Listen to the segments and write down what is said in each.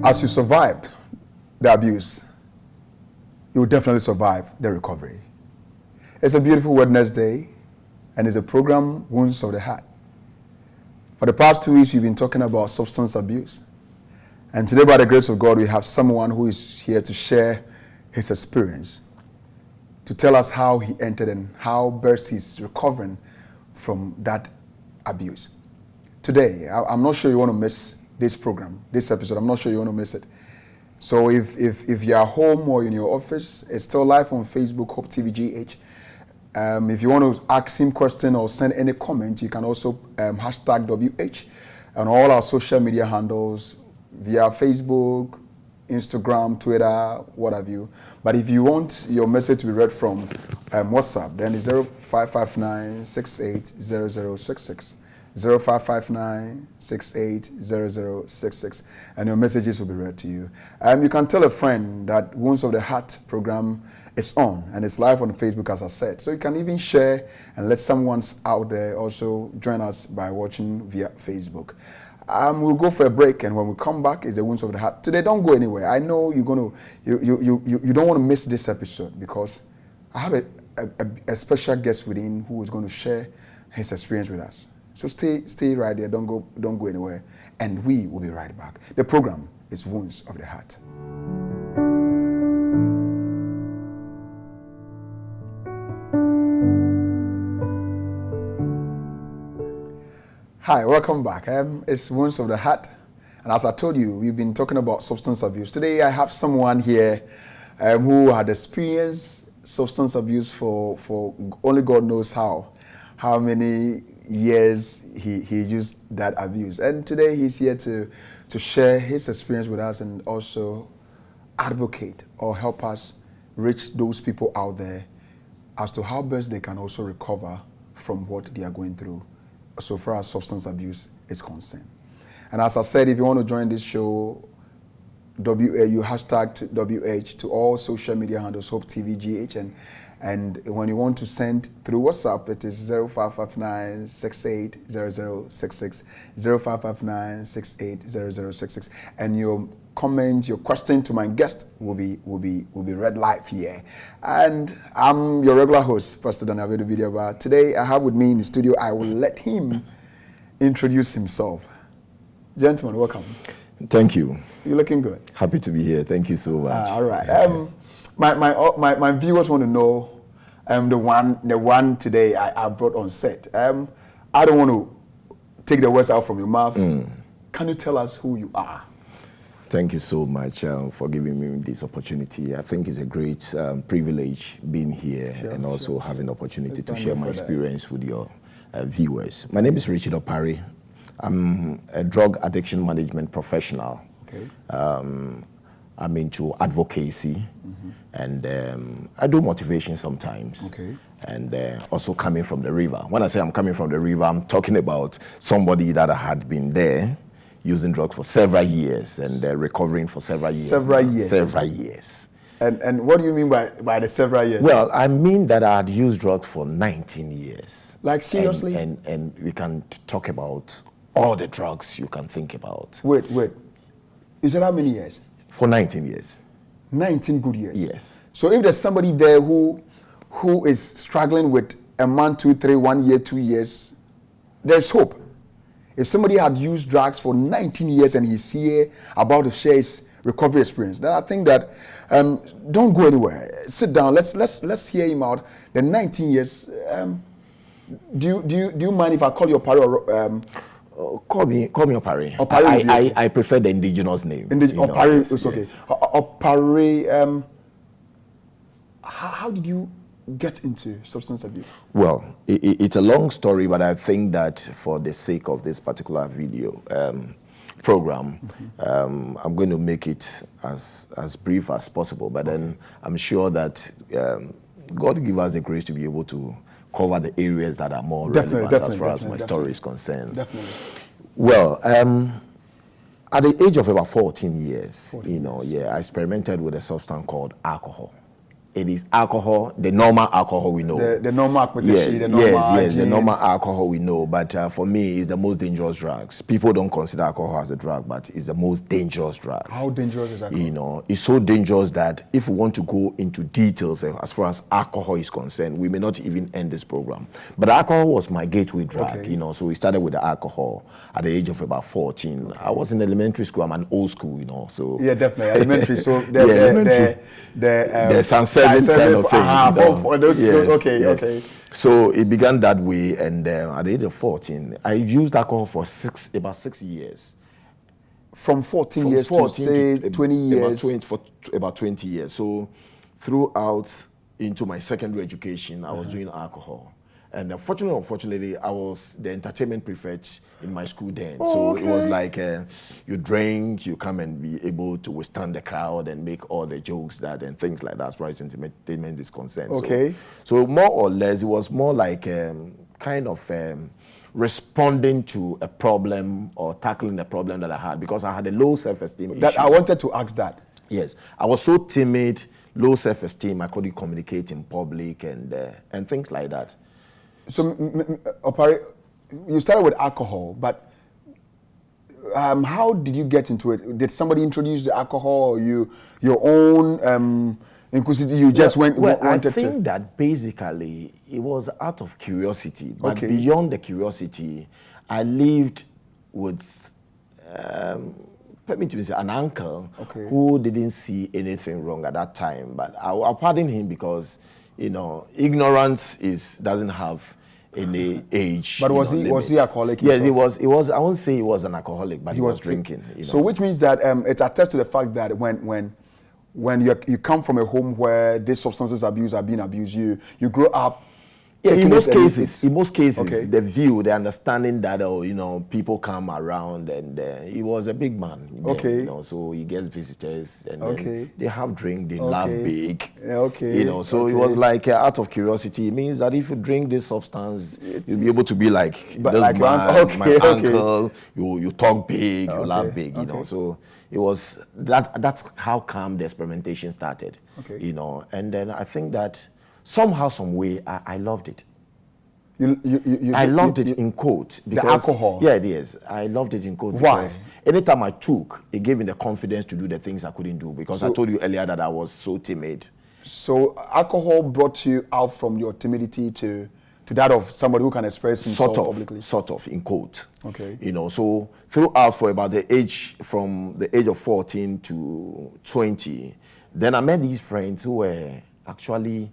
As you survived the abuse, you will definitely survive the recovery. It's a beautiful Wednesday, and it's a program, Wounds of the Heart. For the past 2 weeks, we've been talking about substance abuse. And today, by the grace of God, we have someone who is here to share his experience, to tell us how he entered and how best he's recovering from that abuse. Today, I'm not sure you want to miss this program, this episode. I'm not sure you want to miss it. So if you're at home or in your office, it's still live on Facebook, Hope TV GH. If you want to ask him question or send any comment, you can also hashtag WH on all our social media handles via Facebook, Instagram, Twitter, what have you. But if you want your message to be read from WhatsApp, then it's 0559-680066. 0559-680066, and your messages will be read to you. You can tell a friend that Wounds of the Heart program is on, and it's live on Facebook, as I said. So you can even share and let someone out there also join us by watching via Facebook. We'll go for a break, and when we come back, is the Wounds of the Heart. Today, don't go anywhere. I know you don't want to miss this episode, because I have a special guest within who is going to share his experience with us. So stay right there. Don't go anywhere, and we will be right back. The program is Wounds of the Heart. Hi, welcome back. It's Wounds of the Heart, and as I told you, we've been talking about substance abuse. Today, I have someone here who had experienced substance abuse for only God knows how many years he used that abuse. And today he's here to share his experience with us and also advocate or help us reach those people out there as to how best they can also recover from what they are going through so far as substance abuse is concerned. And as I said, if you want to join this show, you hashtag WH to all social media handles, Hope TV GH, and when you want to send through WhatsApp, it is 0559-680066, 0559-680066, and your comment, your question to my guest will be read live here. And I'm your regular host, Pastor Daniel Video. Today I have with me in the studio, I will let him introduce himself. Gentlemen, welcome. Thank you. You're looking good. Happy to be here. Thank you so much. All right. My viewers want to know the one today I brought on set. I don't want to take the words out from your mouth. Can you tell us who you are? Thank you so much for giving me this opportunity. I think it's a great privilege being here and also having the opportunity to share my experience with your viewers. My name is Richard Opari. I'm a drug addiction management professional. Okay. I'm into advocacy, and I do motivation sometimes. Okay. And also coming from the river. When I say I'm coming from the river, I'm talking about somebody that had been there using drugs for several years and recovering for several years. Several years. And what do you mean by the several years? Well, I mean that I had used drugs for 19 years. Like seriously? And we can talk about all the drugs you can think about. Wait. You said how many years? For 19 years. 19 good years? Yes. So if there's somebody there who is struggling with a month, 2, 3, 1 year, 2 years, there's hope. If somebody had used drugs for 19 years and he's here about to share his recovery experience, then I think that don't go anywhere. Sit down. Let's hear him out. The 19 years. Do you mind if I call you Opari or call me Opari. Opari. I prefer the indigenous name. Opari is okay. Yes. Opari. How did you get into substance abuse? Well, it's a long story, but I think that for the sake of this particular video program, I'm going to make it as brief as possible. But then I'm sure that God give us the grace to be able to cover the areas that are more relevant as far as my story is concerned. Definitely. Well, at the age of about 14 years, I experimented with a substance called alcohol. it is alcohol, the normal alcohol we know. The normal Kotecki, Yes, the normal yes, the gin. normal alcohol we know. But for me, it's the most dangerous drugs. People don't consider alcohol as a drug, but it's the most dangerous drug. How dangerous is alcohol? You know, it's so dangerous that if we want to go into details as far as alcohol is concerned, we may not even end this program. But alcohol was my gateway drug, Okay. you know, so we started with the alcohol at the age of about 14. I was in elementary school, I'm an old school, you know, so. Yeah, definitely. Elementary. So the sunset kind of thing. For those, Yes, okay, yes. okay. So it began that way, and at the age of 14, I used alcohol for about 6 years. From 14 From years 14 to say 20 years. About 20 years. So throughout into my secondary education, I was doing alcohol. And unfortunately, I was the entertainment prefect in my school then. So it was like you drink, you come and be able to withstand the crowd and make all the jokes that and things like that as far as entertainment is concerned. Okay. So more or less, it was more like kind of responding to a problem or tackling a problem that I had because I had a low self-esteem issue. That I wanted to ask that. Yes, I was so timid, low self-esteem, I couldn't communicate in public and things like that. So, you started with alcohol, but how did you get into it? Did somebody introduce the alcohol, or your own inquisitive? You just wanted I think that basically it was out of curiosity, but beyond the curiosity, I lived with permit me to say, an uncle who didn't see anything wrong at that time. But I'll pardon him because, you know, ignorance doesn't have any age. But was he alcoholic? Yes, he was. I won't say he was an alcoholic, but he was drinking. You know? So which means that it attests to the fact that when you come from a home where these substances abuse are being abused, you grow up. Yeah, in most cases, the view, the understanding that people come around, and he was a big man. Then, you know, so he gets visitors, and then they have drink, they laugh big. You know, so it was like out of curiosity. It means that if you drink this substance, you'll be able to be like this man, my uncle. You talk big, you laugh big. You know, so it was that. That's how come the experimentation started. You know, and then I think that. Somehow, some way, I loved it. I loved it in quote. Because, the alcohol? Yeah, it is. I loved it in quote. Why? Because anytime I took, it gave me the confidence to do the things I couldn't do. Because I told you earlier that I was so timid. So alcohol brought you out from your timidity to that of somebody who can express himself publicly? Sort of, in quote. Okay. You know, so throughout for about from the age of 14 to 20, then I met these friends who were actually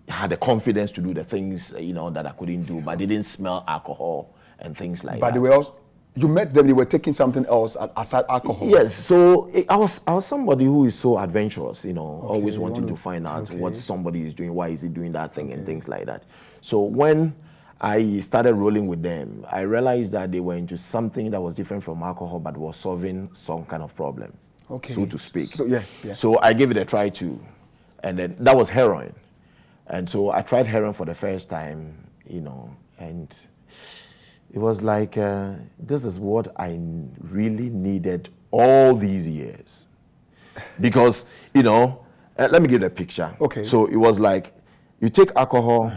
had the confidence to do the things, that I couldn't do, but they didn't smell alcohol and things like that. But they were also, you met them, they were taking something else aside alcohol. Yes, so I was somebody who is so adventurous, always wanting to find out what somebody is doing, why is he doing that thing and things like that. So when I started rolling with them, I realized that they were into something that was different from alcohol, but was solving some kind of problem, so to speak. So, So I gave it a try too, and then that was heroin. And so I tried heroin for the first time, and it was like, this is what I really needed all these years. Because, let me give you a picture. Okay. So it was like, you take alcohol,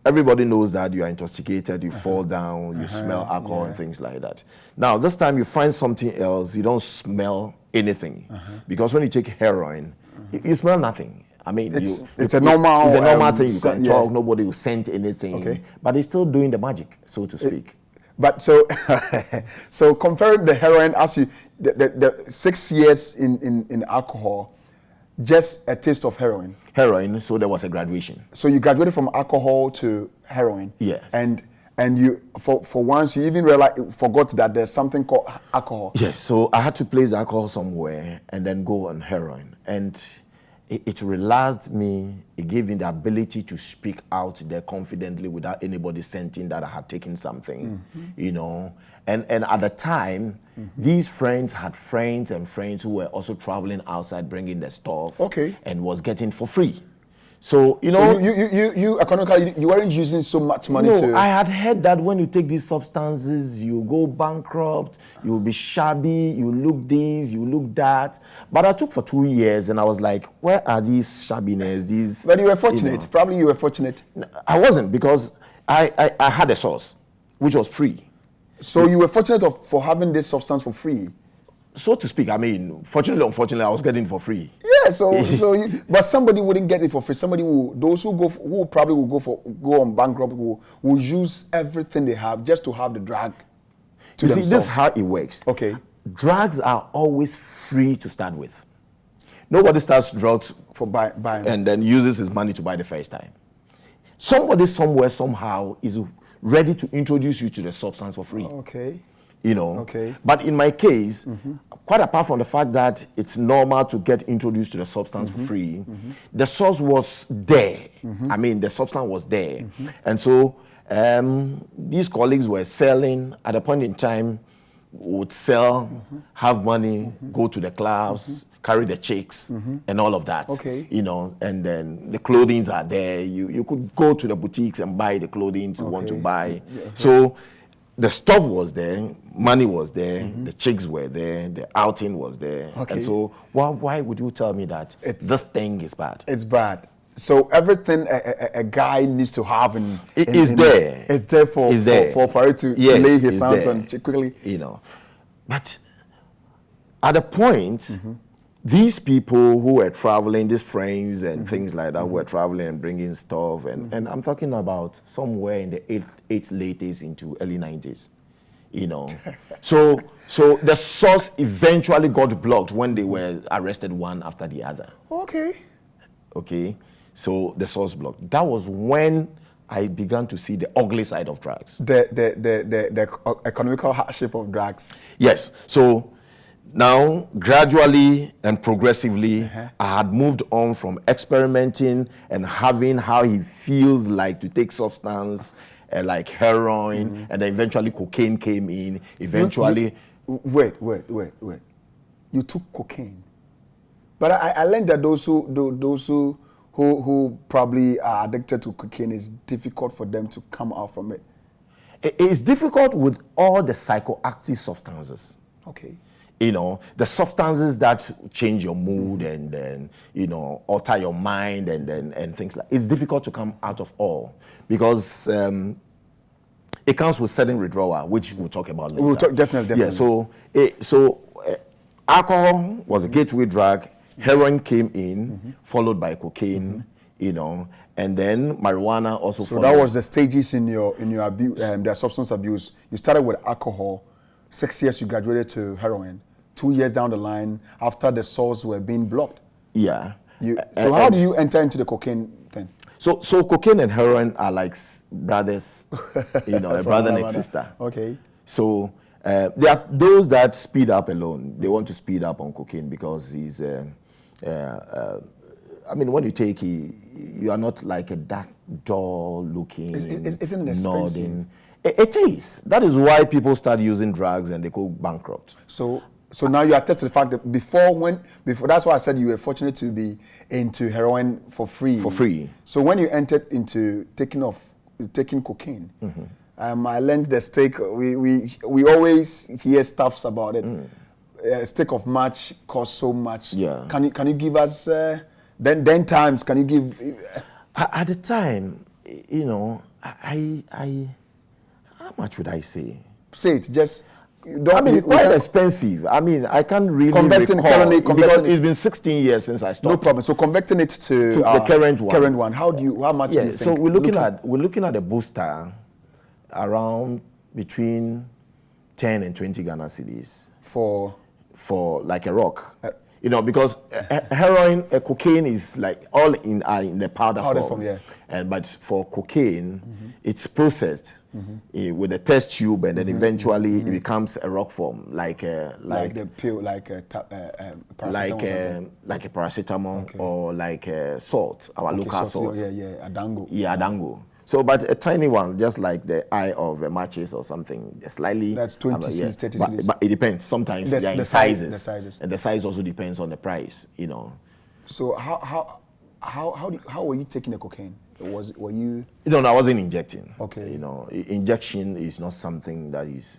everybody knows that you are intoxicated, you fall down, you smell alcohol and things like that. Now, this time you find something else, you don't smell anything. Because when you take heroin, you smell nothing. I mean, it's a normal thing. You can talk. Nobody will scent anything. But it's still doing the magic, so to speak. But so, so comparing the heroin as the 6 years in alcohol, just a taste of heroin. Heroin. So there was a graduation. So you graduated from alcohol to heroin. Yes. And you for once you even forgot that there's something called alcohol. Yes. So I had to place the alcohol somewhere and then go on heroin and. It relaxed me. It gave me the ability to speak out there confidently without anybody sensing that I had taken something, And at the time, these friends had friends and friends who were also traveling outside, bringing their stuff, and was getting for free. So, you know... So you economically, you weren't using so much money no, to... I had heard that when you take these substances, you go bankrupt, you will be shabby, you look this, you look that. But I took for 2 years and I was like, where are these shabbiness, these... But you were fortunate. You know? Probably you were fortunate. I wasn't, because I had a source, which was free. So you were fortunate for having this substance for free? So to speak, I mean, fortunately or unfortunately, I was getting it for free. Yeah, but somebody wouldn't get it for free. Somebody those who probably will go on bankrupt will use everything they have just to have the drug to themselves. See, this is how it works. Okay. Drugs are always free to start with. Nobody starts drugs for buying and then uses his money to buy the first time. Somebody somewhere somehow is ready to introduce you to the substance for free. Okay. You know, okay. But in my case, quite apart from the fact that it's normal to get introduced to the substance for free, the source was there. I mean, the substance was there. And so these colleagues were selling at a point in time, would sell, have money, go to the clubs, carry the chicks and all of that. Okay. You know, and then the clothings are there. You could go to the boutiques and buy the clothing you want to buy. Yeah, okay. So the stuff was there, money was there, the chicks were there, the outing was there. Okay. And so why would you tell me that this thing is bad? It's bad. So everything a guy needs to have is there. It's there for it to lay his hands on quickly. You know. But at a point, these people who were traveling, these friends and things like that, were traveling and bringing stuff, and I'm talking about somewhere in the late 80s into early 90s, you know. so the source eventually got blocked when they were arrested one after the other. Okay. So the source blocked. That was when I began to see the ugly side of drugs. The economical hardship of drugs. Yes. So now, gradually and progressively, I had moved on from experimenting and having how he feels like to take substance like heroin, and then eventually cocaine came in. Eventually, wait. You took cocaine, but I learned that those who probably are addicted to cocaine, it's difficult for them to come out from it. It's difficult with all the psychoactive substances. Okay. You know, the substances that change your mood and then, you know, alter your mind and things like that. It's difficult to come out of all because it comes with certain withdrawal, which we'll talk about later. We'll talk, definitely. Yeah, so alcohol was a gateway drug. Heroin came in, followed by cocaine, you know, and then marijuana also followed. So that was the stages in your abuse, the substance abuse. You started with alcohol. 6 years you graduated to heroin. 2 years down the line, after the source were being blocked. Yeah. So how do you enter into the cocaine thing? So cocaine and heroin are like brothers, you know, a brother and a sister. Okay. So there are those that speed up alone. They want to speed up on cocaine because he's, I mean, when you take it, you are not like a dark doll looking, isn't it expensive? nodding. It is. That is why people start using drugs and they go bankrupt. So now you attest to the fact that before that's why I said you were fortunate to be into heroin for free. For free. So when you entered into taking cocaine, I learned the stake. We always hear stuffs about it. A stick of match costs so much. Yeah. Can you give us then times? Can you give? At the time, you know, I how much would I say? Say it just. I mean, quite expensive. I mean, I can't really recall because it's been 16 years since I stopped. No problem. So converting it to the current one. Current one. How much do you think? So we're looking at a booster around between 10 and 20 Ghana cedis for like a rock. You know, because heroin, cocaine is like all in the powder form. Yeah. But for cocaine, it's processed with a test tube, and then eventually it becomes a rock form, like the pill, like a paracetamol, or like salt, our local salt. Adango. Yeah, adango. So, but a tiny one, just like the eye of a matches or something, slightly. That's 20 c's, 30 c's. But it depends. Sometimes they're in sizes. And the size also depends on the price, you know. So how how were you taking the cocaine? Were you? No, I wasn't injecting. Okay. Injection is not something that is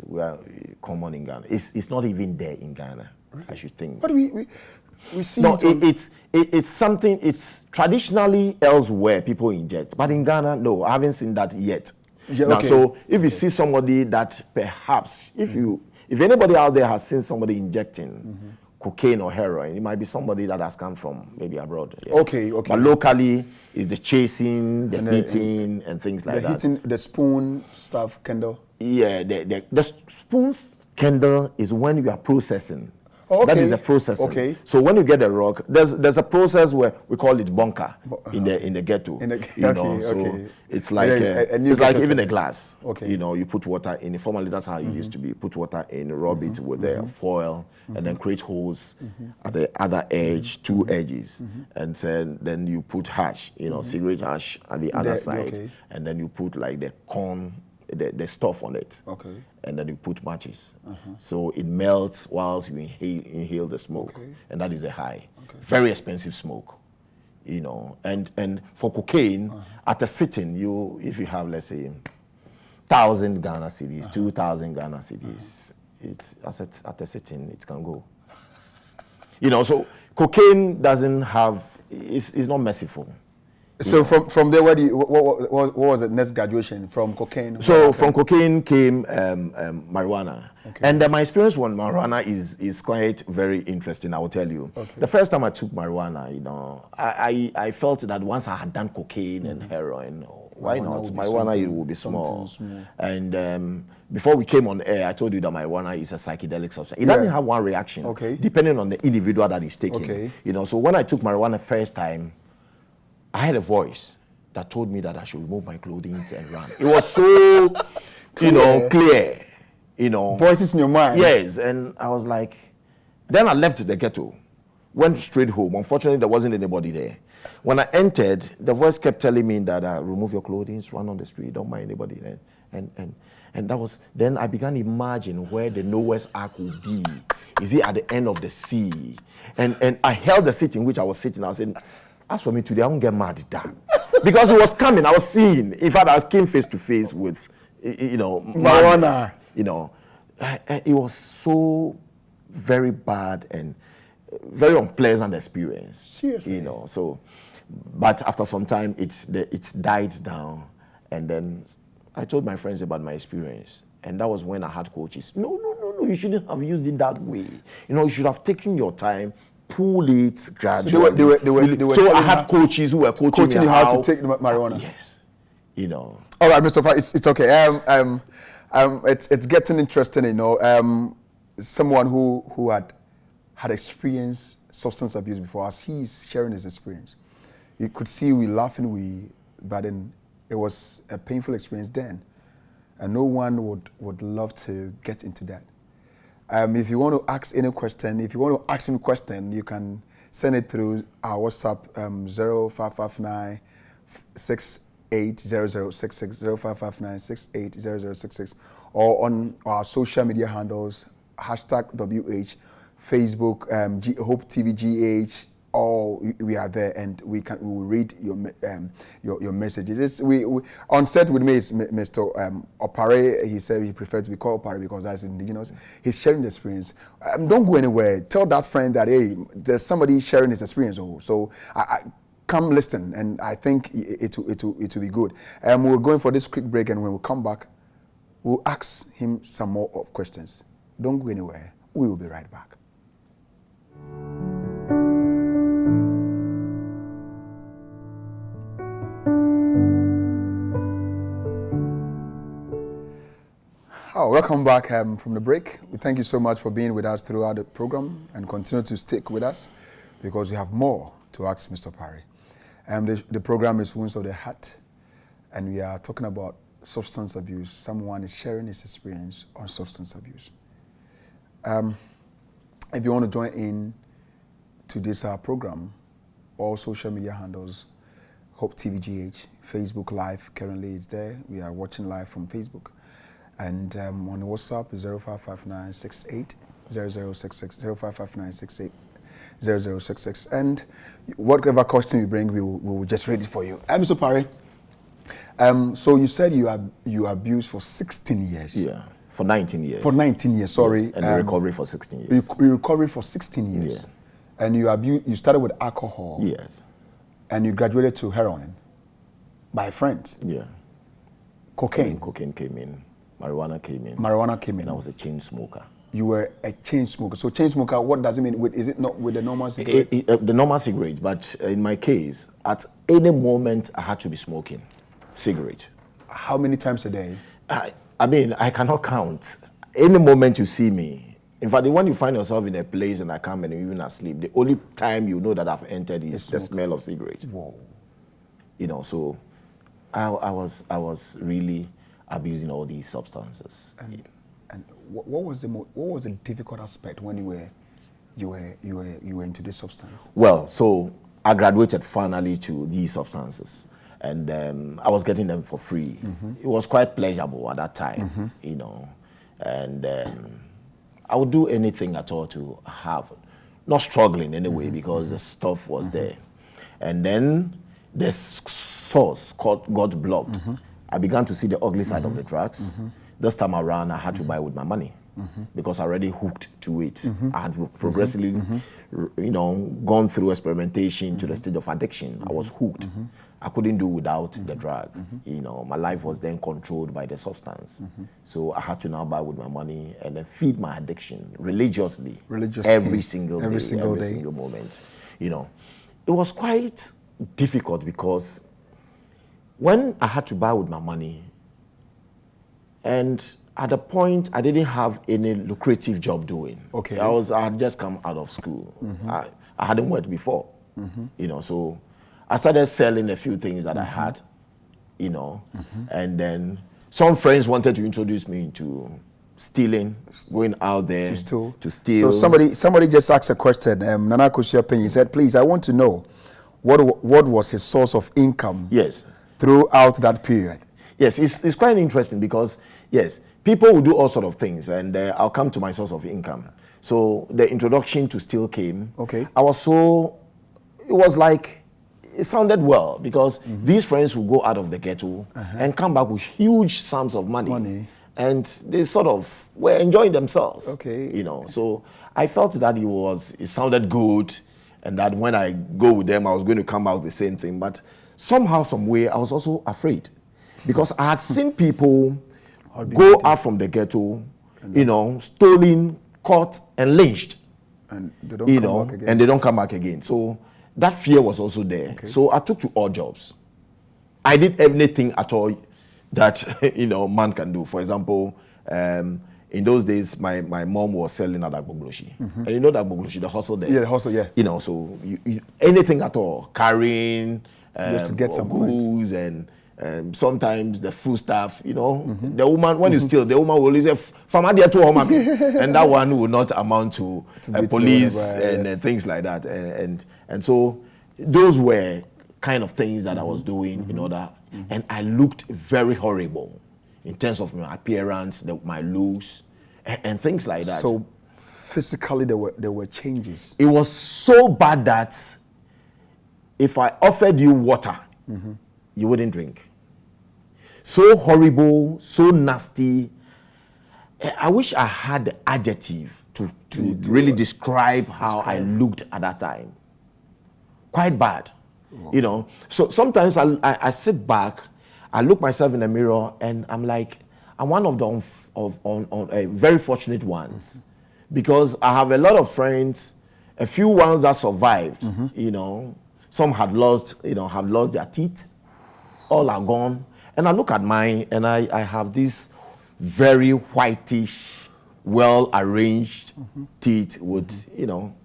common in Ghana. It's not even there in Ghana, really? I should think. But we see. No, it's something. It's traditionally elsewhere people inject, but in Ghana, no, I haven't seen that yet. Yeah, now, okay. so if you see somebody that perhaps, if anybody out there has seen somebody injecting cocaine or heroin, it might be somebody that has come from maybe abroad. Yeah. Okay. But locally, it's the chasing, the hitting, and things like that. The hitting, the spoon stuff, Kendall. Yeah, the spoons, Kendall, is when you are processing. Oh, okay. That is a processing. Okay. So when you get a rock, there's a process where we call it bunker in the ghetto. So it's like it's like even a glass. Okay. You put water in it. Formerly, that's how it used to be. Put water in, rub it with the foil, and then create holes at the other edge, two edges, and then you put hash, cigarette hash at the other side, and then you put like the corn. The stuff on it, and then you put matches, so it melts whilst you inhale the smoke, and that is a high. Very expensive smoke, And for cocaine, at a sitting, if you have, let's say, 1,000 Ghana cedis, 2,000 Ghana cedis, it's at a sitting it can go. So cocaine doesn't have. It's not merciful. So from there, what was the next graduation from cocaine? So from cocaine came marijuana, and my experience with marijuana is quite very interesting. I will tell you. The first time I took marijuana, I felt that once I had done cocaine and heroin, why not? Marijuana it will be small. And before we came on air, I told you that marijuana is a psychedelic substance. It doesn't have one reaction, depending on the individual that is taking. So when I took marijuana first time, I had a voice that told me that I should remove my clothing and run. It was so, clear. Voices in your mind. Yes, and I was like, then I left the ghetto, went straight home. Unfortunately, there wasn't anybody there. When I entered, the voice kept telling me that remove your clothing, run on the street, don't mind anybody. And that was, then I began to imagine where the Noah's Ark would be. Is it at the end of the sea? And I held the seat in which I was sitting. I was saying, as for me today, I won't get mad at that. Because it was coming, I was seeing. In fact, I came face to face with, marijuana. It was so very bad and very unpleasant experience. Seriously? But after some time, it died down. And then I told my friends about my experience. And that was when I had coaches. No, you shouldn't have used it that way. You should have taken your time, pull it gradually. So they were so I had coaches who were coaching me you how to take the marijuana. Yes, All right, Mr. Fa, it's okay. It's getting interesting. Someone who had experienced substance abuse before, as he's sharing his experience, you could see we laughing, but then it was a painful experience then, and no one would love to get into that. If you want to ask any question, if you want to ask him a question, you can send it through our WhatsApp 0559 680066 0559 680066, or on our social media handles #WH, Facebook, Hope TV GH. We are there, and we will read your messages. We on set with me is Mr. Opare. He said he prefers to be called Opare because that's indigenous. He's sharing the experience. Don't go anywhere. Tell that friend that hey, there's somebody sharing his experience. So I come listen, and I think it will be good. We're going for this quick break, and when we come back, we'll ask him some more questions. Don't go anywhere. We will be right back. Welcome back from the break. We thank you so much for being with us throughout the program, and continue to stick with us because we have more to ask Mr. Parry. The program is Wounds of the Heart, and we are talking about substance abuse. Someone is sharing his experience on substance abuse. If you want to join in to this program, all social media handles, Hope TV GH, Facebook Live currently is there. We are watching live from Facebook. And on WhatsApp is 0559 68 0066, 0559 68 0066. And whatever question you bring, we will just read it for you. Mr. Parry, so you said you abused for 16 years. Yeah, for 19 years. For 19 years, sorry. Yes, and recovery for 16 years. You recovered for 16 years. Yeah. And you started with alcohol. Yes. And you graduated to heroin by friends. Yeah. Cocaine. Cocaine came in. Marijuana came in. Marijuana came in. And I was a chain smoker. You were a chain smoker. So chain smoker, what does it mean? Is it not with the normal cigarette? The normal cigarette, but in my case, at any moment I had to be smoking cigarette. How many times a day? I mean, I cannot count. Any moment you see me, in fact, when you find yourself in a place and I come and you're even asleep, the only time you know that I've entered is the smell of cigarette. Whoa. You know, so I was really abusing all these substances. And what was the difficult aspect when you were into this substance? Well, so I graduated finally to these substances, and I was getting them for free. It was quite pleasurable at that time, you know, and I would do anything at all to have, not struggling anyway, because the stuff was there. And then the source got blocked. I began to see the ugly side of the drugs. This time around, I had to buy with my money because I already hooked to it. I had progressively, you know, gone through experimentation to the stage of addiction. I was hooked. I couldn't do without the drug. You know, my life was then controlled by the substance. So I had to now buy with my money and then feed my addiction religiously. Every single day, every single moment. You know, it was quite difficult because when I had to buy with my money, and at the point I didn't have any lucrative job doing. Okay. I had just come out of school. I hadn't worked before. You know, so I started selling a few things that I had, you know, and then some friends wanted to introduce me into stealing, going out there to steal. So somebody just asked a question. Nana Kusiapin, he said, please, I want to know what was his source of income throughout that period. Yes, it's quite interesting because, yes, people will do all sorts of things, and I'll come to my source of income. So the introduction to still came. Okay. It was like, it sounded well because these friends will go out of the ghetto and come back with huge sums of money. And they sort of were enjoying themselves. Okay. You know, so I felt that it sounded good, and that when I go with them, I was going to come out with the same thing. But somehow, some way, I was also afraid. Because I had seen people go out from the ghetto, you know, stolen, caught, and lynched. And they don't come back again. And they don't come back again. So that fear was also there. Okay. So I took to all jobs. I did everything at all that, you know, man can do. For example, in those days, my mom was selling at Agbogloshi. And you know that Agbogloshi, the hustle there. Yeah, the hustle, yeah. You know, so anything at all, carrying just to get some goods and sometimes the food stuff, you know, the woman, when you steal, the woman will always say, and that one will not amount to police and things like that. And so those were kind of things that I was doing in order, and I looked very horrible in terms of my appearance, my looks, and things like that. So physically there were changes. It was so bad that if I offered you water, you wouldn't drink. So horrible, so nasty. I wish I had the adjective to really describe how I looked at that time. Quite bad, you know. So sometimes I sit back, I look myself in the mirror, and I'm like, I'm one of the very fortunate ones, because I have a lot of friends, a few ones that survived, you know. Some had lost, you know, have lost their teeth. All are gone. And I look at mine, and I have this very whitish, well-arranged teeth with, you know,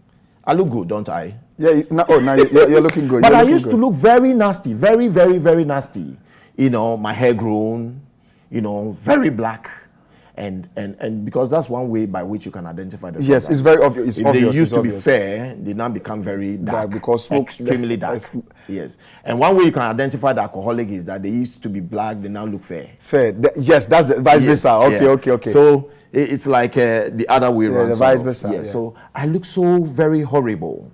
I look good, don't I? Yeah, you're looking good. But I used to look very nasty, very, very, very nasty. You know, my hair grown, you know, very black. And because that's one way by which you can identify the Yes, it's very obvious. If they used to be fair, they now become very dark, because extremely dark. Yes, and one way you can identify the alcoholic is that they used to be black, they now look fair. Fair, yes, that's vice versa. Okay. So it's like the other way around. The vice versa. Yes. So I look so very horrible,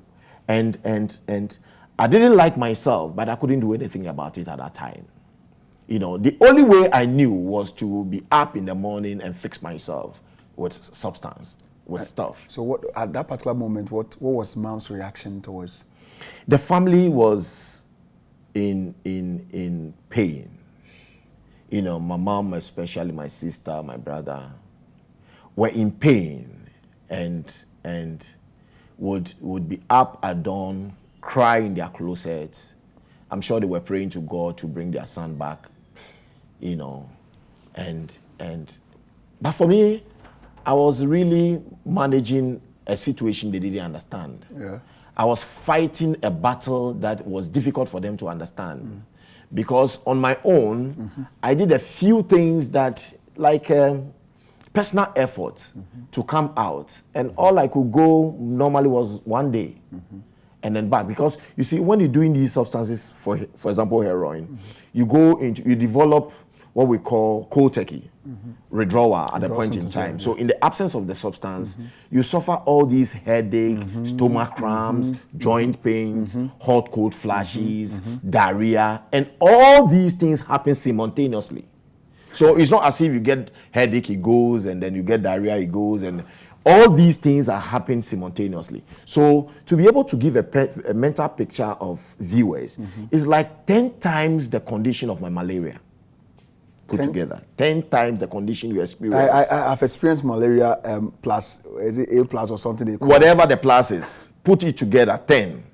And I didn't like myself, but I couldn't do anything about it at that time. You know, the only way I knew was to be up in the morning and fix myself with substance, with stuff. So what at that particular moment, what was mom's reaction towards? The family was in pain. You know, my mom, especially my sister, my brother, were in pain and would be up at dawn, cry in their closets. I'm sure they were praying to God to bring their son back, you know, but for me, I was really managing a situation they didn't understand. Yeah. I was fighting a battle that was difficult for them to understand. Because on my own, I did a few things that, like personal effort to come out. And all I could go normally was one day and then back. Because you see, when you're doing these substances, for example, heroin, you develop what we call Kotecki, withdrawal at a point in time. So in the absence of the substance, you suffer all these headache, stomach cramps, joint pains, hot, cold flashes, diarrhea, and all these things happen simultaneously. So it's not as if you get headache, it goes, and then you get diarrhea, it goes, and all these things are happening simultaneously. So to be able to give a mental picture of viewers is like 10 times the condition of my malaria. Put together 10 times the condition you experience. I've experienced malaria plus, is it A plus or something? They call Whatever the plus is, put it together 10.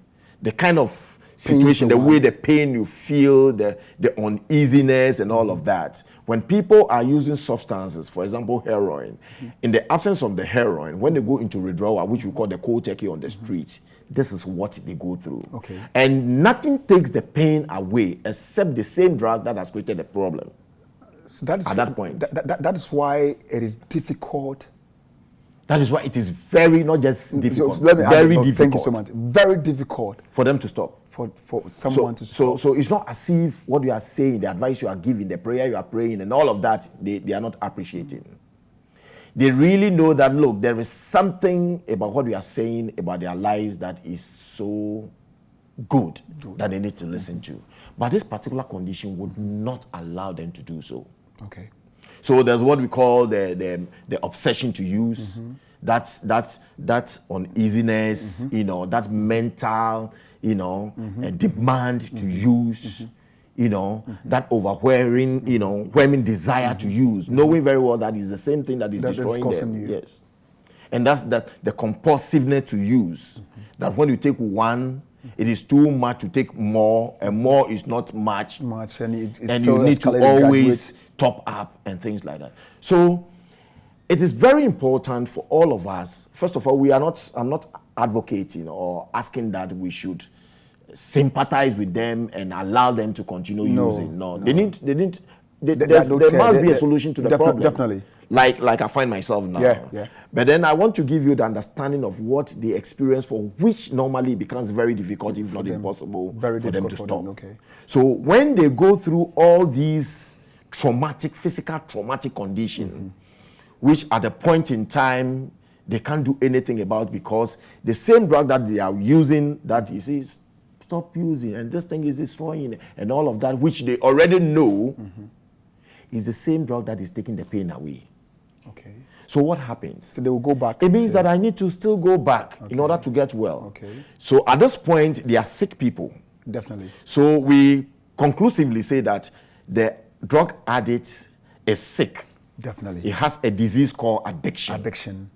The kind of situation, the way the pain you feel, the uneasiness and all of that. When people are using substances, for example, heroin, in the absence of the heroin, when they go into withdrawal, which we call the Kotecki on the street, this is what they go through. Okay. And nothing takes the pain away except the same drug that has created the problem. So that is, at that point. That is why it is difficult. That is why it is very, not just difficult, So let me very difficult. Thank you so much. Very difficult for them to stop. For someone to stop. So it's not as if what you are saying, the advice you are giving, the prayer you are praying, and all of that, they are not appreciating. They really know that, look, there is something about what we are saying about their lives that is so good that they need to listen to. But this particular condition would not allow them to do so. Okay. So there's what we call the obsession to use. That's uneasiness, you know, that mental, you know, demand to use, you know, that overwhelming, you know, whelming desire to use, knowing very well that is the same thing that is destroying them. Yes. And that's the compulsiveness to use. That when you take one, it is too much to take more, and more is not much. And you need to always top up and things like that. So it is very important for all of us. First of all, I'm not advocating or asking that we should sympathize with them and allow them to continue using. No. There must be a solution to the problem. Definitely. Like I find myself now. Yeah. But then I want to give you the understanding of what they experience, for which normally becomes very difficult, if not impossible, for them to stop. Okay. So when they go through all these physical traumatic conditions, which at a point in time they can't do anything about, because the same drug that they are using, that you see, stop using, and this thing is destroying, and all of that, which they already know, is the same drug that is taking the pain away. Okay. So what happens? So they will go back. It means that I need to still go back in order to get well. Okay. So at this point, they are sick people. Definitely. So we conclusively say that the drug addict is sick. Definitely. It has a disease called addiction.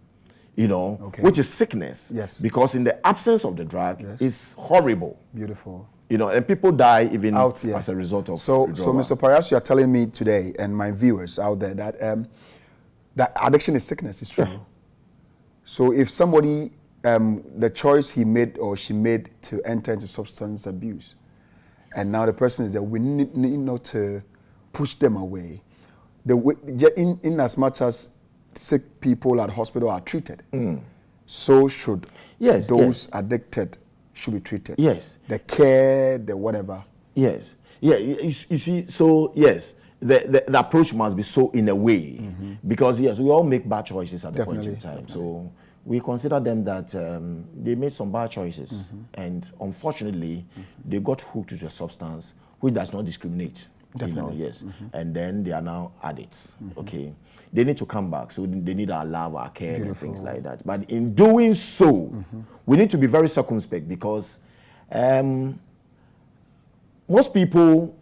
You know, which is sickness. Yes. Because in the absence of the drug, it's horrible. Beautiful. You know, and people die even out here as a result of So withdrawal. Mr. Parias, you are telling me today, and my viewers out there, that that addiction is sickness. It's true. So if somebody, the choice he made or she made to enter into substance abuse, and now the person is there, we need not to push them away. In as much as sick people at hospital are treated, so should those addicted should be treated. Yes. The care, the whatever. Yes. Yeah, you see, so yes, the approach must be so in a way, because yes, we all make bad choices at the point in time. So we consider them that they made some bad choices, and unfortunately, they got hooked to the substance, which does not discriminate. Definitely. Yes. And then they are now addicts. Okay, they need to come back, so they need our love, our care, and things like that. But in doing so, we need to be very circumspect, because most people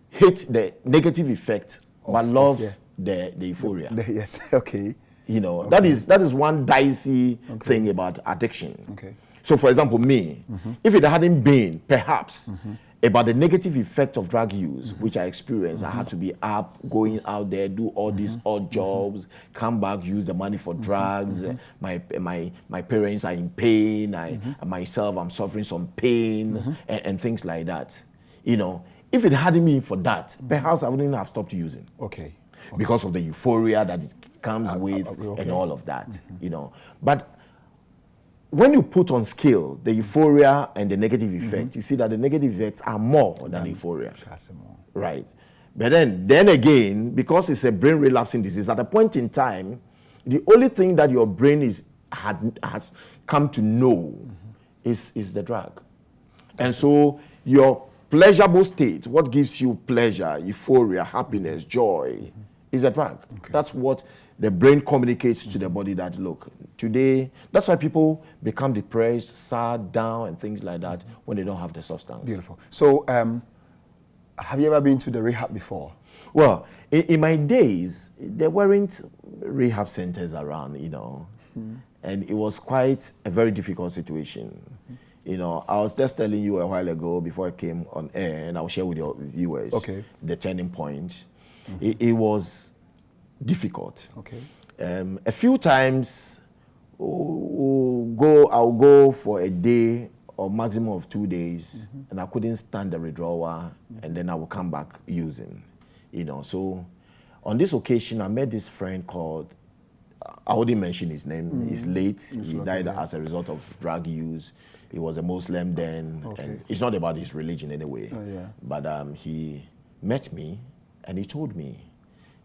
hate the negative effect but love the euphoria. Yes. Okay. That is one dicey thing about addiction. Okay. So, for example, me, if it hadn't been perhaps about the negative effect of drug use, which I experienced, I had to be up, going out there, do all these odd jobs, come back, use the money for drugs. My parents are in pain. Myself, I'm suffering some pain and things like that. If it hadn't been for that, perhaps I wouldn't have stopped using. Okay. Because of the euphoria that it comes with and all of that, But when you put on scale the euphoria and the negative effect, you see that the negative effects are more than euphoria. Right. But then again, because it's a brain relapsing disease, at a point in time, the only thing that your brain has come to know is the drug. And so your pleasurable state, what gives you pleasure, euphoria, happiness, joy, is a drug. That's what the brain communicates to the body that, look, today, that's why people become depressed, sad, down, and things like that when they don't have the substance. Beautiful. So, have you ever been to the rehab before? Well, in my days, there weren't rehab centers around, and it was quite a very difficult situation. I was just telling you a while ago before I came on air, and I'll share with your viewers the turning point. It was difficult. Okay. A few times, I'll go for a day or maximum of 2 days, and I couldn't stand the withdrawal, and then I will come back using. So on this occasion, I met this friend called, I wouldn't mention his name. He's late. He died as a result of drug use. He was a Muslim then, and it's not about his religion anyway. But he met me, and he told me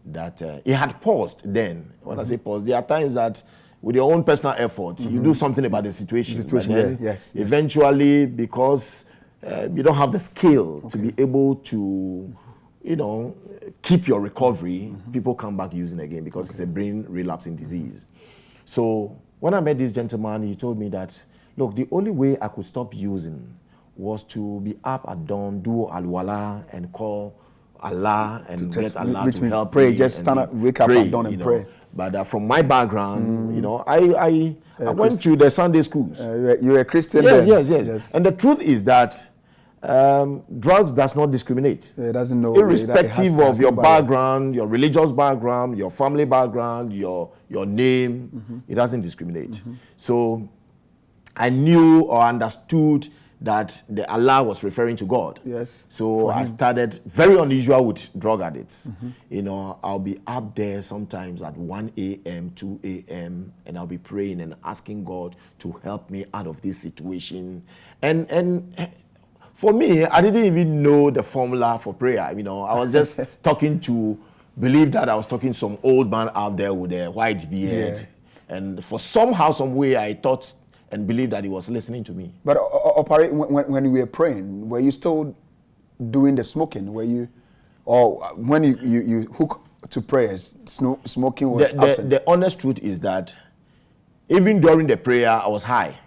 that he had paused then. When I say paused, there are times that with your own personal effort, you do something about the situation. But then eventually, because you don't have the skill to be able to, keep your recovery, people come back using again because it's a brain relapsing disease. So when I met this gentleman, he told me that, look, the only way I could stop using was to be up at dawn, do alwala, and call Allah and get Allah to help pray, me. just stand up, wake up at dawn and pray. But from my background, I went to the Sunday schools. You're a Christian. Yes. And the truth is that drugs does not discriminate. It doesn't know. Irrespective of your background, your religious background, your family background, your name, it doesn't discriminate. So I knew or understood that the Allah was referring to God. Yes. So I started very unusual with drug addicts. I'll be up there sometimes at 1 a.m., 2 a.m., and I'll be praying and asking God to help me out of this situation. And for me, I didn't even know the formula for prayer. I was just believe that I was talking to some old man out there with a white beard. And for somehow, some way, I thought and believed that he was listening to me. But when you were praying, were you still doing the smoking? Were you, or when you hook to prayers, smoking was absent? The honest truth is that even during the prayer, I was high.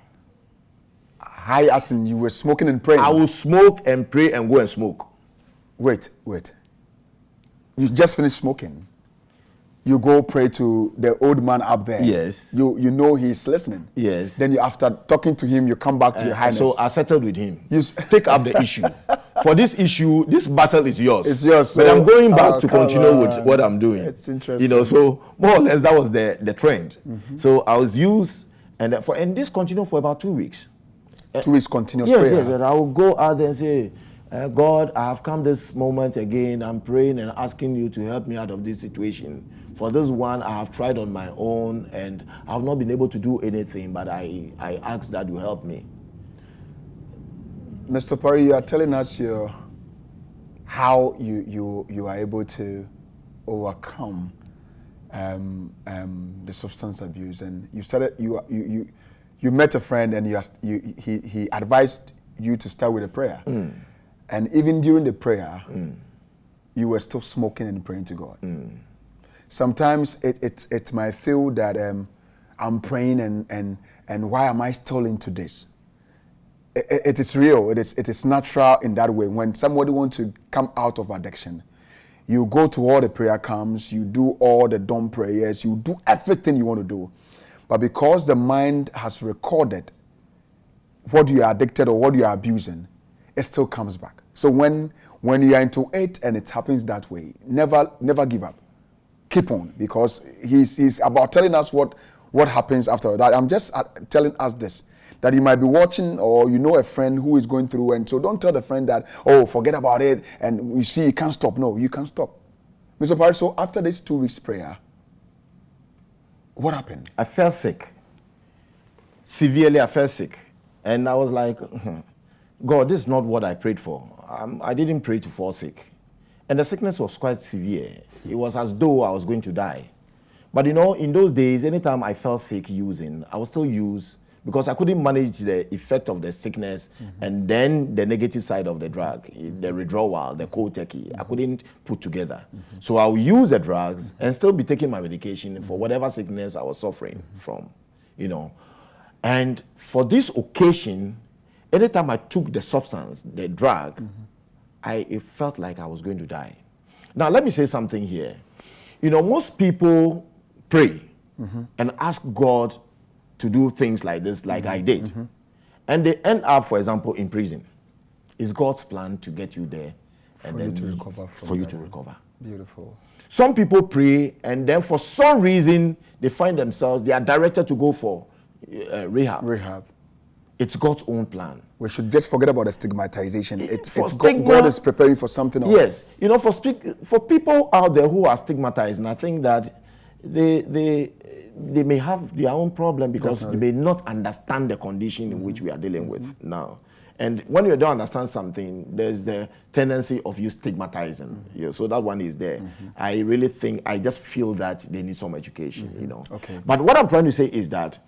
High as in you were smoking and praying? I will smoke and pray and go and smoke. Wait. You just finished smoking. You go pray to the old man up there. Yes. You know he's listening. Yes. Then after talking to him, you come back to your highness. So I settled with him. You take up the issue. For this issue, this battle is yours. It's yours. But I'm going back to continue with what I'm doing. It's interesting. So more or less that was the trend. So I was used, and this continued for about 2 weeks. 2 weeks continuous prayer. Yes. And I will go out there and say, God, I have come this moment again. I'm praying and asking you to help me out of this situation. For this one, I have tried on my own and I have not been able to do anything, but I ask that you help me. Mr. Pari, you are telling us how you are able to overcome the substance abuse, and you met a friend, and he advised you to start with a prayer, and even during the prayer, you were still smoking and praying to God. Sometimes it might feel that I'm praying and why am I still into this? It is real. It is natural in that way. When somebody wants to come out of addiction, you go to all the prayer camps, you do all the dawn prayers, you do everything you want to do. But because the mind has recorded what you are addicted or what you are abusing, it still comes back. So when you are into it and it happens that way, never give up. Keep on, because he's about telling us what happens after that. I'm just telling us this, that you might be watching, or you know a friend who is going through, and so don't tell the friend that, oh, forget about it, and you see, you can't stop. No, you can't stop. Mr. Paris, so after this 2 weeks prayer, what happened? I felt sick. Severely, I felt sick. And I was like, God, this is not what I prayed for. I didn't pray to fall sick. And the sickness was quite severe. It was as though I was going to die. But you know, in those days, anytime I felt sick I would still use, because I couldn't manage the effect of the sickness and then the negative side of the drug, the withdrawal, the Kotecki. I couldn't put together. So I'll use the drugs and still be taking my medication for whatever sickness I was suffering from, you know. And for this occasion, anytime I took the substance, the drug, it felt like I was going to die. Now, let me say something here. You know, most people pray and ask God to do things like this, like I did. And they end up, for example, in prison. It's God's plan to get you there and then for you to recover. Beautiful. Some people pray, and then for some reason, they find themselves, they are directed to go for rehab. It's God's own plan. We should just forget about the stigmatization. God is preparing for something else. Yes. You know, for people out there who are stigmatized, and I think that they may have their own problem because they may not understand the condition in which we are dealing with now. And when you don't understand something, there's the tendency of you stigmatizing. You know, so that one is there. I really think, I just feel that they need some education, you know. Okay. But what I'm trying to say is that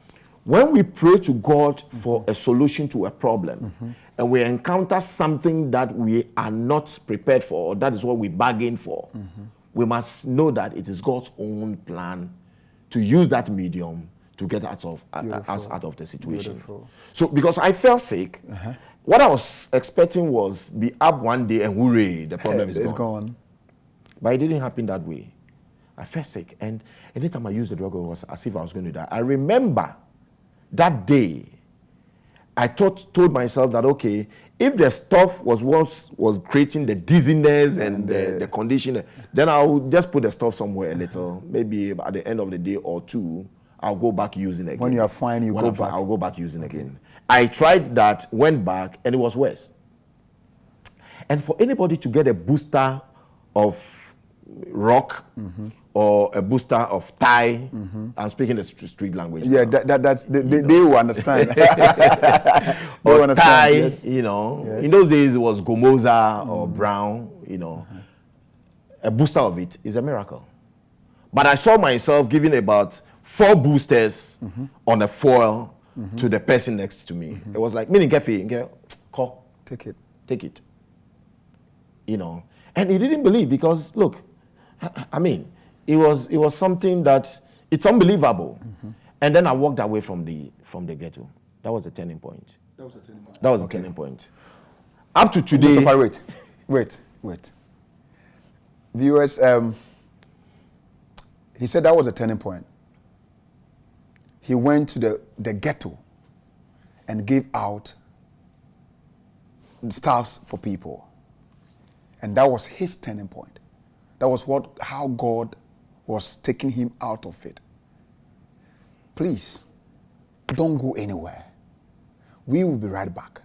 when we pray to God for a solution to a problem, and we encounter something that we are not prepared for, or that is what we bargain for, we must know that it is God's own plan to use that medium to get us out of the situation. Beautiful. So because I felt sick, what I was expecting was be up one day and hooray, the problem is gone. But it didn't happen that way. I felt sick, and anytime I used the drug, it was as if I was going to die. I remember that day, I told myself that, okay, if the stuff was creating the dizziness and the condition, then I'll just put the stuff somewhere a little. Maybe at the end of the day or two, I'll go back using again. When you are fine, go back. I'll go back using again. I tried that, went back, and it was worse. And for anybody to get a booster of rock or a booster of Thai, I'm speaking the street language. Yeah, they will understand. Or understand, Thai, yes. You know. Yes. In those days, it was Gomoza or Brown, you know. A booster of it is a miracle. But I saw myself giving about 4 boosters on a foil to the person next to me. It was like, meaning call. Take it. You know. And he didn't believe, because look, I mean, it was something that it's unbelievable. And then I walked away from the ghetto. That was the turning point. That was the turning point. Up to today. Wait. Viewers, he said that was a turning point. He went to the ghetto and gave out stuffs for people. And that was his turning point. That was how God was taking him out of it. Please, don't go anywhere. We will be right back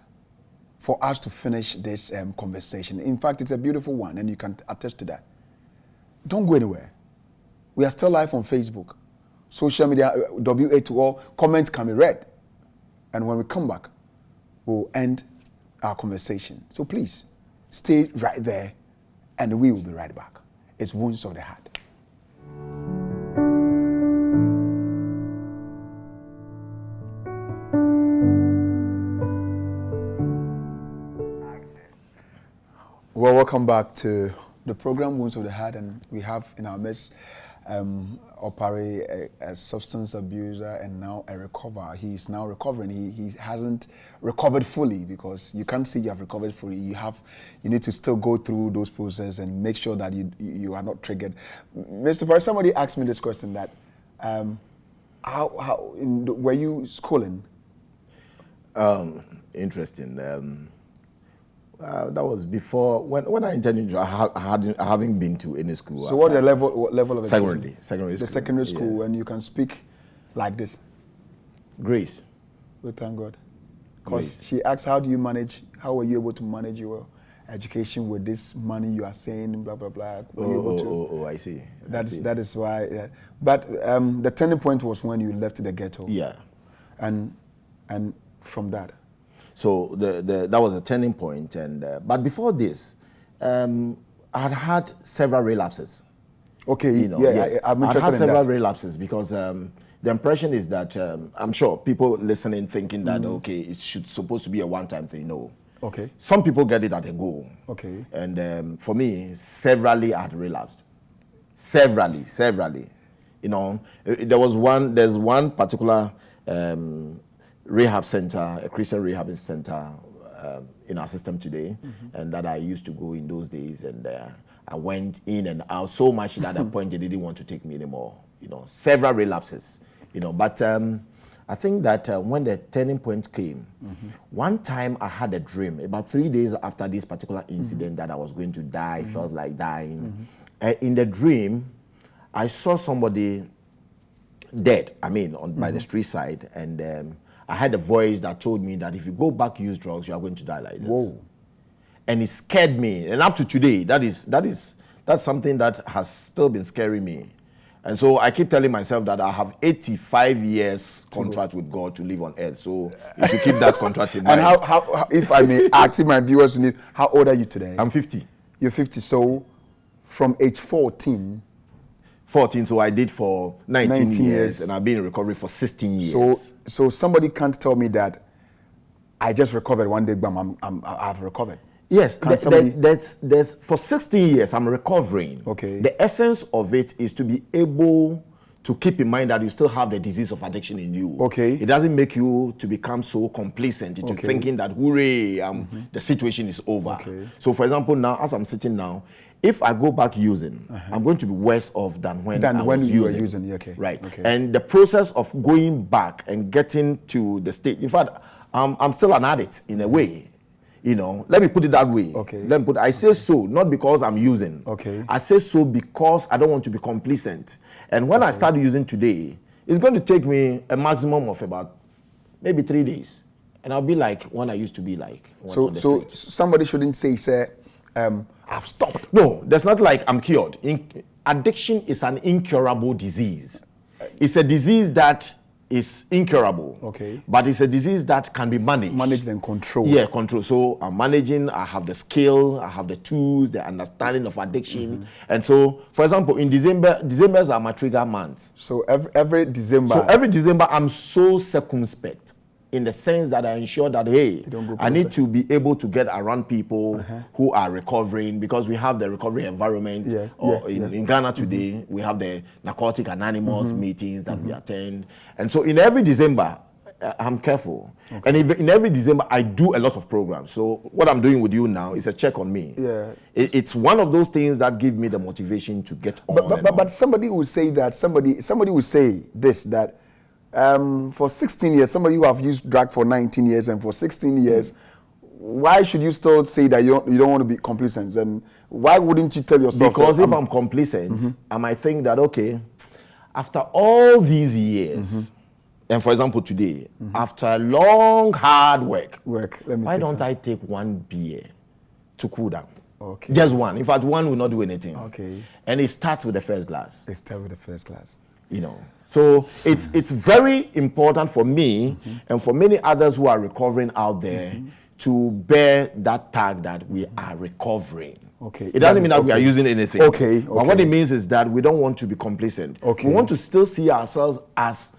for us to finish this conversation. In fact, it's a beautiful one, and you can attest to that. Don't go anywhere. We are still live on Facebook. Social media, WA2O, comments can be read. And when we come back, we'll end our conversation. So please, stay right there, and we will be right back. It's Wounds of the Heart. Well, welcome back to the program Wounds of the Heart, and we have in our midst Opare, a substance abuser and now a recoverer. He's now recovering. He hasn't recovered fully, because you can't say you have recovered fully. You need to still go through those processes and make sure that you are not triggered. Mr. Opare, somebody asked me this question, that were you schooling? Interesting. That was before when I entered into. I haven't been to any school. So what level of secondary education? school? The secondary school, yes. and you can speak like this. Grace. We thank God. Because she asked, how were you able to manage your education with this money you are saying, blah, blah, blah. I see. That is why. Yeah. But the turning point was when you left the ghetto. Yeah. And from that. So that was a turning point. But before this, I had several relapses. Okay, yes. I'm I interested had several in that. relapses because the impression is that I'm sure people listening thinking that, okay, it's supposed to be a one-time thing. No. Okay. Some people get it at a go. Okay. And for me, severally I had relapsed. Severally. There's one particular rehab center, a Christian rehab center in our system today, and that I used to go in those days, and I went in and out so much that at a point they didn't want to take me anymore. Several relapses. But I think that when the turning point came, one time I had a dream about 3 days after this particular incident that I was going to die, felt like dying. In the dream, I saw somebody dead. By the street side, and I had a voice that told me that if you go back use drugs, you are going to die like this. Whoa. And it scared me. And up to today, that's something that has still been scaring me. And so I keep telling myself that I have 85 years contract with God to live on earth. So you should keep that contract in mind. And how, if I may ask, if my viewers need, how old are you today? I'm 50. You're 50. So from age 14, so I did for 19 years, and I've been in recovery for 16 years. So somebody can't tell me that I just recovered one day, bam, I've recovered. Yes, there's for 16 years I'm recovering. Okay. The essence of it is to be able to keep in mind that you still have the disease of addiction in you. Okay. It doesn't make you to become so complacent into thinking that, hooray, the situation is over. Okay. So for example, now, as I'm sitting now, if I go back using, I'm going to be worse off than when you were using. Okay. Right. Okay. And the process of going back and getting to the state, in fact, I'm still an addict in a way. Let me put it that way. Okay. I say so, not because I'm using. Okay. I say so because I don't want to be complacent. And when I start using today, it's going to take me a maximum of about maybe 3 days. And I'll be like when I used to be like. So somebody shouldn't say, I've stopped. No, that's not like I'm cured. Addiction is an incurable disease. It's a disease that is incurable. Okay. But it's a disease that can be managed. Managed and controlled. Yeah, control. So I'm managing, I have the skill, I have the tools, the understanding of addiction. And so, for example, in December's are my trigger months. So every December. So every December, I'm so circumspect in the sense that I ensure that, hey, I need to be able to get around people who are recovering, because we have the recovery environment. In Ghana today, we have the Narcotic Anonymous meetings that we attend. And so in every December, I'm careful. And in every December, I do a lot of programs. So what I'm doing with you now is a check on me. Yeah. It's one of those things that give me the motivation to get on. But somebody would say that, somebody would say this, that for 16 years, somebody who have used drug for 19 years and for 16 years, why should you still say that you don't want to be complacent? And why wouldn't you tell yourself? Because if I'm complacent, I might think that, okay, after all these years, and for example today, after long hard work, why don't I take one beer to cool down? Okay. Just one. In fact, one will not do anything. Okay. And it starts with the first glass. So it's very important for me and for many others who are recovering out there to bear that tag that we are recovering. Okay. It doesn't mean that we are using anything. Okay. But what it means is that we don't want to be complacent. Okay. We want to still see ourselves as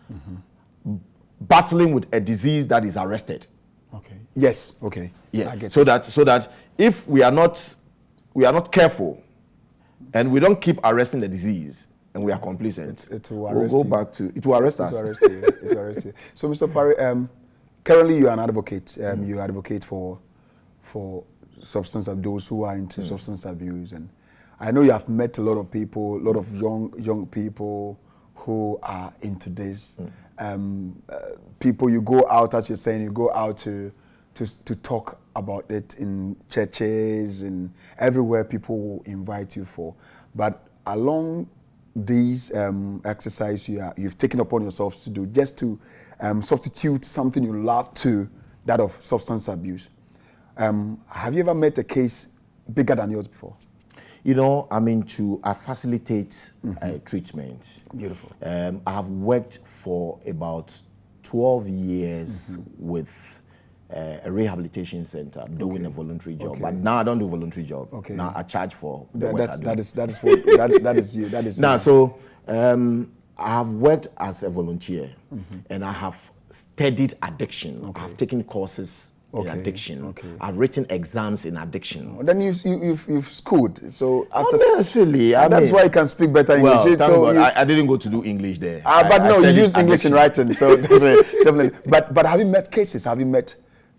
battling with a disease that is arrested. Okay. Yes. Okay. Yeah. So that if we are not we are not careful, and we don't keep arresting the disease, and we are complacent, it will we'll go back to, it will arrest us. It will arrest you. So, Mr. Parry, currently you are an advocate. You advocate for substance abuse, those who are into substance abuse, and I know you have met a lot of people, a lot of young people who are into this. People, you go out, as you're saying, you go out to talk about it in churches and everywhere people will invite you for. But along these exercise you've taken upon yourselves to do, just to substitute something you love to that of substance abuse. Have you ever met a case bigger than yours before? You know, I facilitate treatment. Beautiful. I have worked for about 12 years with a rehabilitation center doing a voluntary job. But now I don't do voluntary job. Okay. Now I charge for the work I do. That is you. That is now. So I have worked as a volunteer, and I have studied addiction. I have taken courses in addiction. I've written exams in addiction. Then you've schooled. So after not necessarily. That's why you can speak better English. Well, thank God. I didn't go to do English there. But no, you use English in writing. So definitely. But have you met cases? Have you met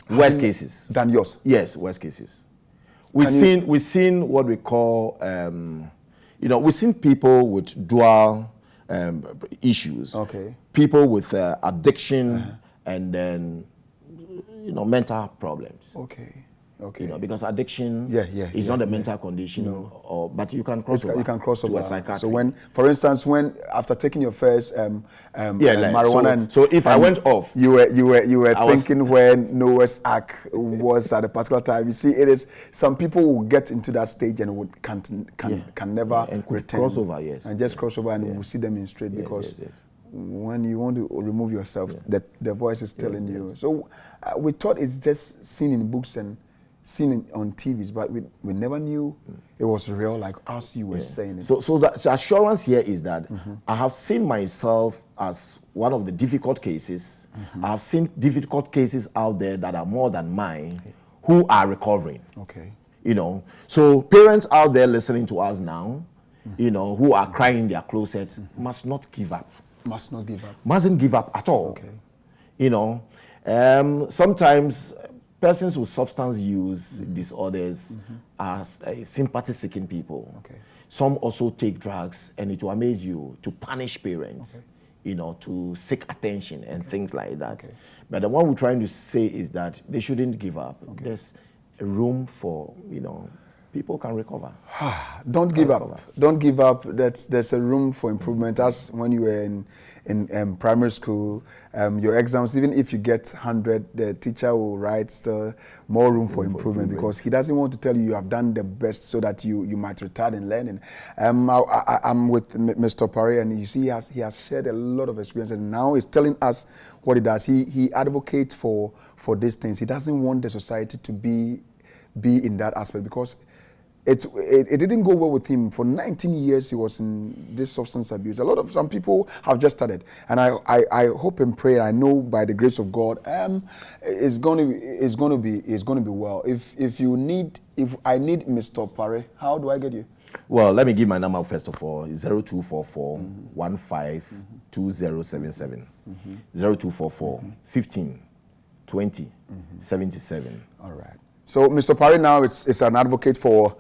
worse cases than yours? Yes, worse cases. We've seen what we call we've seen people with dual issues. Okay. People with addiction and then mental problems. Okay. Because addiction is not a mental condition, but you can cross over. You can cross over to a psychiatrist. So when, for instance, after taking your first marijuana, so if I went off, you were thinking when Noah's Ark was at a particular time. You see, it is some people will get into that stage and can never and return. Cross over, and just cross over, and we'll see them in straight because. When you want to remove yourself, the voice is telling you. So we thought it's just seen in books and seen on TVs, but we never knew it was real, like as you were saying it. So the assurance here is that I have seen myself as one of the difficult cases. I have seen difficult cases out there that are more than mine, who are recovering. Okay. So parents out there listening to us now, who are crying in their closets, must not give up. Must not give up. Mustn't give up at all. Okay. Sometimes persons with substance use disorders are sympathy-seeking people. Okay. Some also take drugs, and it will amaze you, to punish parents, to seek attention and things like that. Okay. But the one we're trying to say is that they shouldn't give up. Okay. There's a room for, people can recover. Don't give up. Don't give up. There's a room for improvement. As when you were in primary school, your exams, even if you get 100, the teacher will write still more room for improvement because he doesn't want to tell you have done the best so that you might retard in learning. I'm with Mr. Parry, and you see he has shared a lot of experiences. Now he's telling us what he does. He advocates for these things. He doesn't want the society to be in that aspect because it didn't go well with him. For 19 years, he was in this substance abuse. Some people have just started, and I hope and pray. I know by the grace of God, it's going to be well. If I need Mr. Parry, how do I get you? Well, let me give my number first of all. 0244 15 2077. 0244 15 20 77. All right. So Mr. Parry now is an advocate for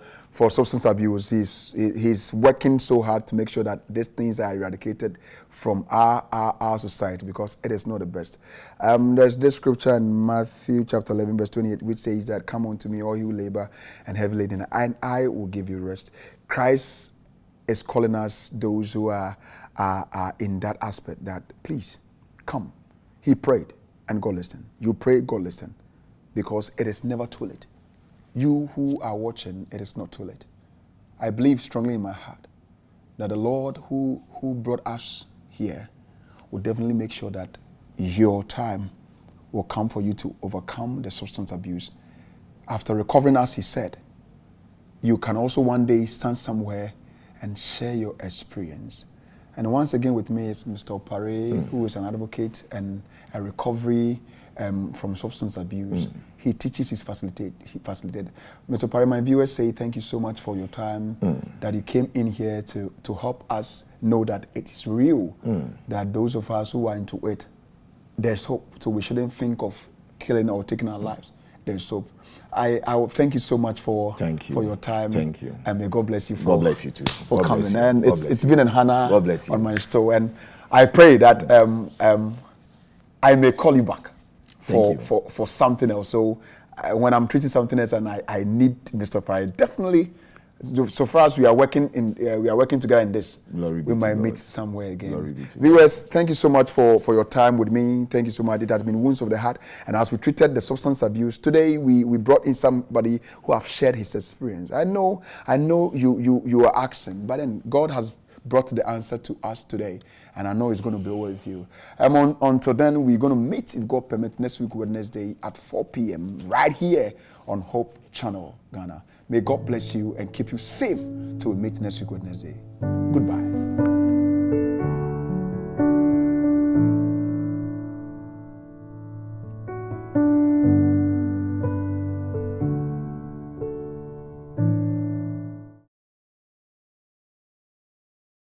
substance abuse. He's working so hard to make sure that these things are eradicated from our society because it is not the best. There's this scripture in Matthew chapter 11 verse 28 which says that, "Come unto me all you labor and heavy laden, and I will give you rest." Christ is calling us, those who are in that aspect, that please come. He prayed and God listened. You pray, God listened. Because it is never too late. You who are watching, it is not too late. I believe strongly in my heart that the Lord who brought us here will definitely make sure that your time will come for you to overcome the substance abuse. After recovering, as he said, you can also one day stand somewhere and share your experience. And once again with me is Mr. Parry, who is an advocate and a recovery from substance abuse. he teaches, he facilitated. Mr. Pare, my viewers say thank you so much for your time, that you came in here to help us know that it is real, that those of us who are into it, there's hope. So we shouldn't think of killing or taking our lives. There's hope. I will thank you so much for your time. Thank you. And may God bless you for, God bless you too. for God coming. you. And it's been an honor God bless you. on my show. And I pray that I may call you back for something else. So when I'm treating something else and I need Mr. Pare, definitely. So far as we are working together in this, we might meet somewhere again. Viewers, thank you so much for your time with me. Thank you so much. It has been Wounds of the Heart. And as we treated the substance abuse, today we brought in somebody who have shared his experience. I know you are asking, but then God has brought the answer to us today. And I know it's going to be well with you. Until then, we're going to meet, if God permits, next week, Wednesday at 4 p.m. right here on Hope Channel, Ghana. May God bless you and keep you safe till we meet next week, Wednesday. Goodbye.